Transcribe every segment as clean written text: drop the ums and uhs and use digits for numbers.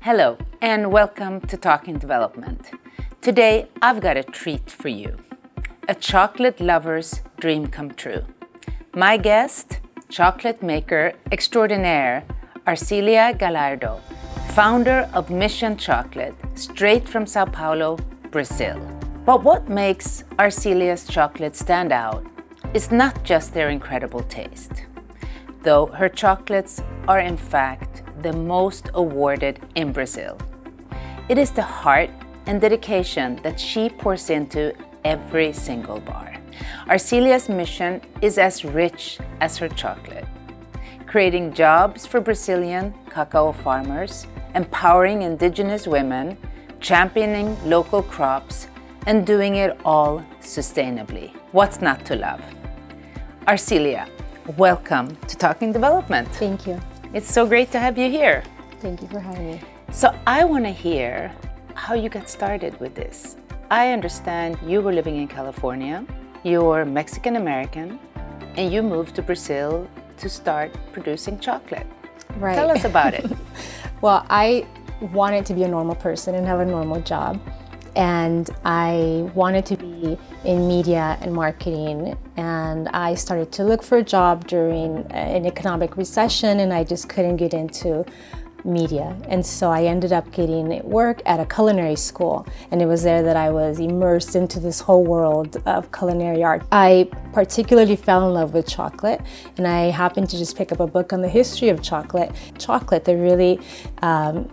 Hello, and welcome to Talking Development. Today, I've got a treat for you. A chocolate lover's dream come true. My guest, chocolate maker extraordinaire, Arcilia Gallardo, founder of Mission Chocolate, straight from Sao Paulo, Brazil. But what makes Arcilia's chocolate stand out is not just their incredible taste, though her chocolates are in fact the most awarded in Brazil. It is the heart and dedication that she pours into every single bar. Arcilia's mission is as rich as her chocolate, creating jobs for Brazilian cacao farmers, empowering indigenous women, championing local crops, and doing it all sustainably. What's not to love? Arcilia, welcome to Talking Development. Thank you. It's so great to have you here. Thank you for having me. So I want to hear how you got started with this. I understand you were living in California, you're Mexican American, and you moved to Brazil to start producing chocolate. Right. Tell us about it. Well, I wanted to be a normal person and have a normal job. And I wanted to be in media and marketing. And I started to look for a job during an economic recession, and I just couldn't get into media. And so I ended up getting work at a culinary school. And it was there that I was immersed into this whole world of culinary art. I particularly fell in love with chocolate, and I happened to just pick up a book on the history of chocolate. Chocolate that really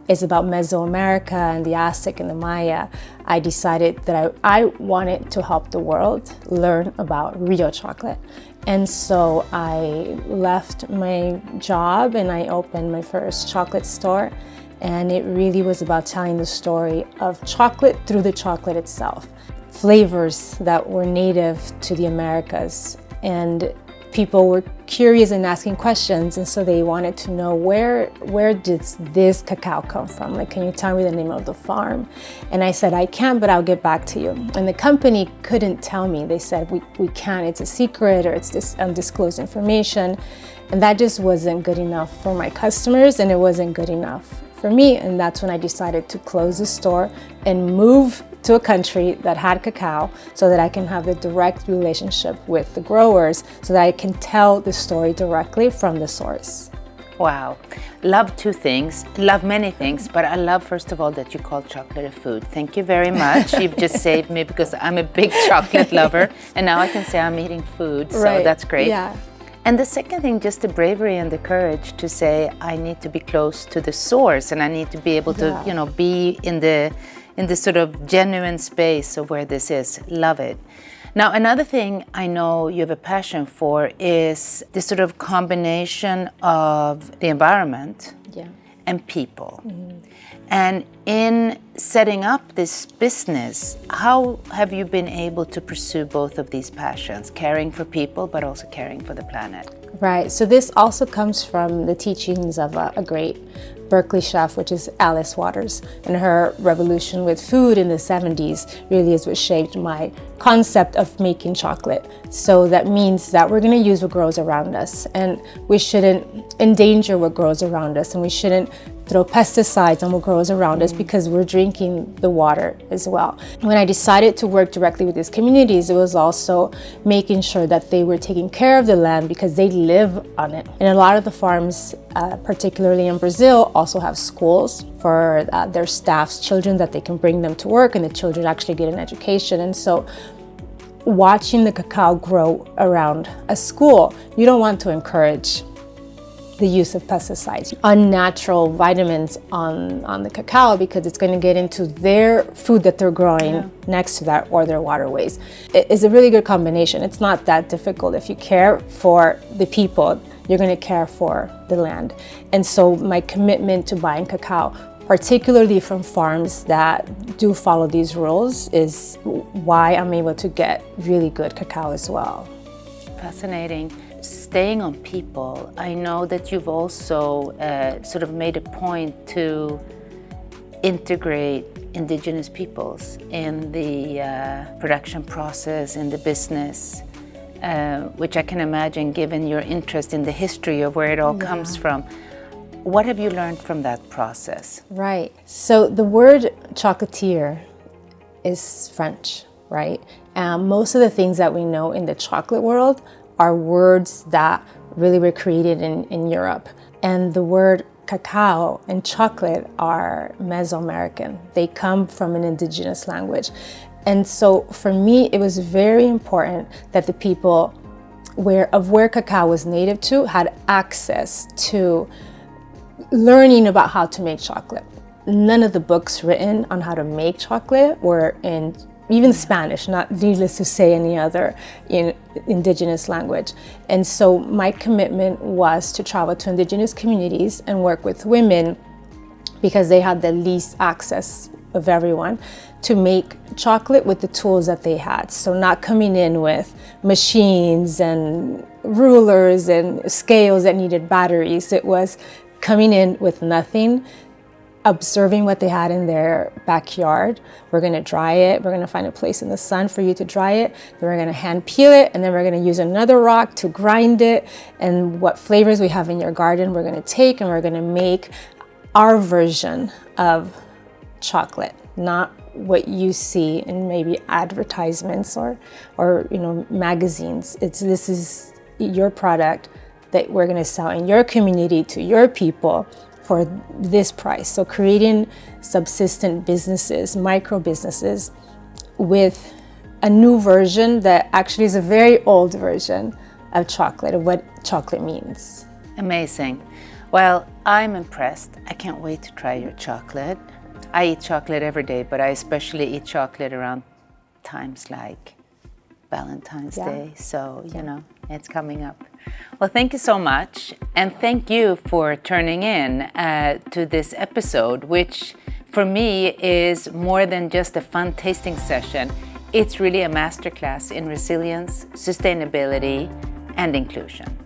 is about Mesoamerica and the Aztec and the Maya. I decided that I wanted to help the world learn about real chocolate. And so I left my job and I opened my first chocolate store. And it really was about telling the story of chocolate through the chocolate itself. Flavors that were native to the Americas. And people were curious and asking questions, and so they wanted to know where did this cacao come from? Like, can you tell me the name of the farm? And I said, I can't, but I'll get back to you. And the company couldn't tell me. They said, we can't, it's a secret, or it's this undisclosed information. And that just wasn't good enough for my customers, and it wasn't good enough for me. And that's when I decided to close the store and move to a country that had cacao so that I can have a direct relationship with the growers, so that I can tell the story directly from the source. Wow. Love two things, love many things, but I love first of all that you call chocolate a food. Thank you very much. You've just saved me because I'm a big chocolate lover, and now I can say I'm eating food, so Right. that's great. Yeah. And the second thing, just the bravery and the courage to say, I need to be close to the source, and I need to be able to, Yeah. be in the sort of genuine space of where this is. Love it. Now, another thing I know you have a passion for is this sort of combination of the environment and people. And in setting up this business, how have you been able to pursue both of these passions, caring for people, but also caring for the planet? Right, so this also comes from the teachings of a great Berkeley chef, which is Alice Waters, and her revolution with food in the 70s really is what shaped my concept of making chocolate. So that means that we're going to use what grows around us, and we shouldn't endanger what grows around us, and we shouldn't throw pesticides on what grows around us, because we're drinking the water as well. When I decided to work directly with these communities, it was also making sure that they were taking care of the land, because they live on it. And a lot of the farms, particularly in Brazil, also have schools for their staff's children, that they can bring them to work, and the children actually get an education. And so watching the cacao grow around a school, you don't want to encourage the use of pesticides, unnatural vitamins on the cacao, because it's going to get into their food that they're growing next to that, or their waterways. It's a really good combination. It's not that difficult. If you care for the people, you're going to care for the land. And so my commitment to buying cacao, particularly from farms that do follow these rules, is why I'm able to get really good cacao as well. Fascinating. Staying on people, I know that you've also sort of made a point to integrate indigenous peoples in the production process, in the business, which I can imagine, given your interest in the history of where it all comes from. What have you learned from that process? Right. So the word chocolatier is French, right? Most of the things that we know in the chocolate world are words that really were created in Europe. And the word cacao and chocolate are Mesoamerican. They come from an indigenous language. And so for me, it was very important that the people where cacao was native to had access to learning about how to make chocolate. None of the books written on how to make chocolate were in even Spanish, not needless to say any other indigenous language. And so my commitment was to travel to indigenous communities and work with women, because they had the least access of everyone, to make chocolate with the tools that they had. So not coming in with machines and rulers and scales that needed batteries. It was coming in with nothing, observing what they had in their backyard. We're gonna dry it, we're gonna find a place in the sun for you to dry it, then we're gonna hand peel it, and then we're gonna use another rock to grind it, and what flavors we have in your garden we're gonna take, and we're gonna make our version of chocolate, not what you see in maybe advertisements or magazines. This is your product that we're gonna sell in your community to your people for this price. So creating subsistent businesses, micro businesses, with a new version that actually is a very old version of chocolate, of what chocolate means. Amazing. Well, I'm impressed. I can't wait to try your chocolate. I eat chocolate every day, but I especially eat chocolate around times like Valentine's Day. So, it's coming up. Well, thank you so much. And thank you for turning in to this episode, which for me is more than just a fun tasting session. It's really a masterclass in resilience, sustainability, and inclusion.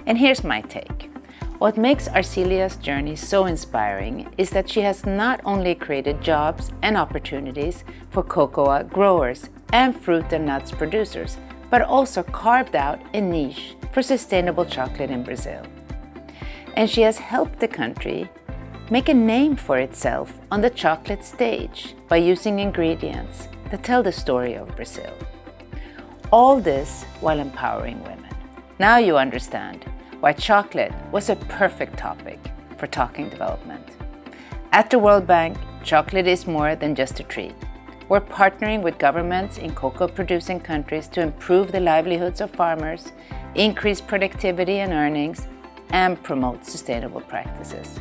And here's my take. What makes Arcelia's journey so inspiring is that she has not only created jobs and opportunities for cocoa growers and fruit and nuts producers, but also carved out a niche for sustainable chocolate in Brazil. And she has helped the country make a name for itself on the chocolate stage by using ingredients that tell the story of Brazil. All this while empowering women. Now you understand why chocolate was a perfect topic for Talking Development. At the World Bank, chocolate is more than just a treat. We're partnering with governments in cocoa-producing countries to improve the livelihoods of farmers, increase productivity and earnings, and promote sustainable practices.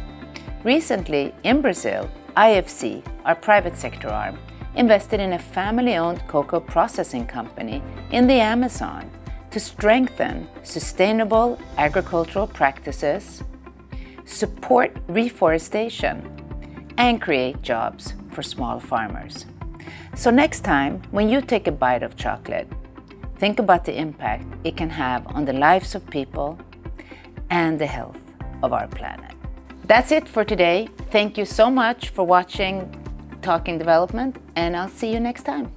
Recently, in Brazil, IFC, our private sector arm, invested in a family-owned cocoa processing company in the Amazon to strengthen sustainable agricultural practices, support reforestation, and create jobs for small farmers. So next time, when you take a bite of chocolate, think about the impact it can have on the lives of people and the health of our planet. That's it for today. Thank you so much for watching Talking Development, and I'll see you next time.